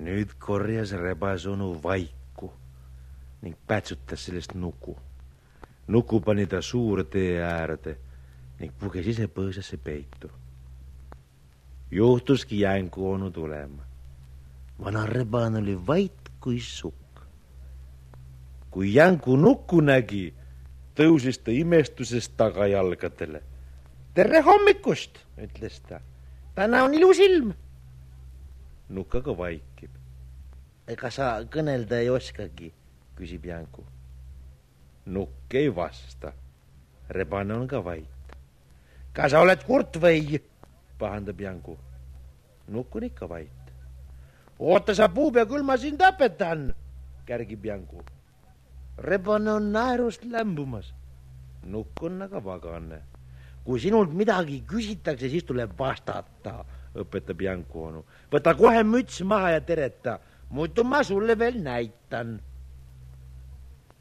Nüüd korjas rebasonu vaiku ning pätsutas sellest nuku. Nuku pani ta suur tee äärde ning puges ise põõsasse peitu. Juhtuski Jänku onu tulema. Vana rebane oli vait kui sukk. Kui Jänku nukku nägi, tõusis ta imestusest tagajalgadele. Tere hommikust, ütles ta. Täna on ilus ilm. Nukk aga vaikib. Ega sa kõnelda ei oskagi, küsib Jänku. Nukk ei vasta. Rebane on ka vait. Ka sa oled kurt või? Pahandab Jänku. Nukk on ikka vait. Oota sa puub ja küll ma sind õpetan, kärgib Jänku. Rebane on naerust lämbumas. Nukk on aga vagane. Kui sinult midagi küsitakse, siis tuleb vastata, õpetab Jänku onu. Võta kohe müts maha ja tereta, muidu ma sulle veel näitan.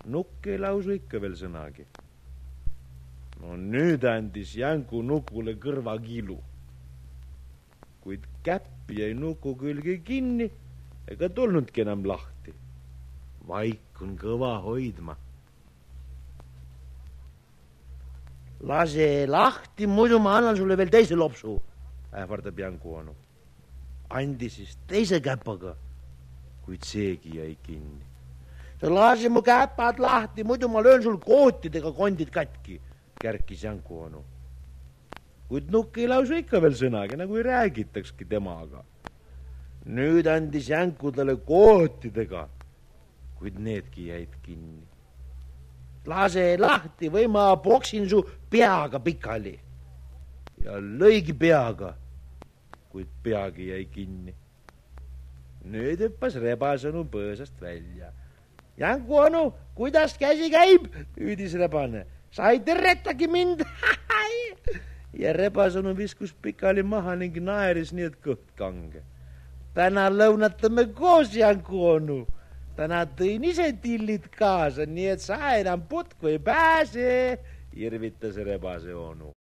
Nukk ei lausu ikka veel sõnagi. No nüüd andis Jänku Nukule kõrvakiilu. Kuid käpp jäi Nuku külge kinni ega tulnudki enam lahti. Vaik on kõva hoidma. Lase lahti, muidu ma annan sulle veel teise lopsu, ähvardab Jänku onu. Andi siis teise käpaga, kuid seegi jäi kinni. Sa lase mu käpad lahti, muidu ma löön sul kootidega kondid katki, kärkis Jänku onu. Kuid Nukk ei lausu ikka veel sõnagi, nagu ei räägitakski temaga. Nüüd andis Jänku talle kootidega, kuid needki jäid kinni. Lase lahti või ma poksin su peaga pikali. Ja lõigi peaga, kuid peagi jäi kinni. Nüüd hüppas rebasonu põõsast välja. Jänku onu, kuidas käsi käib, hüüdis rebane. Sa ei terretagi mind. Ja rebasonu viskus pikali maha ning naeris nii, et kõht kange. Täna lõunatame koos, Jänku onu. Täna tõin ise tillid kaasa, nii et sa enam putku ei pääse, irvitas rebase onu.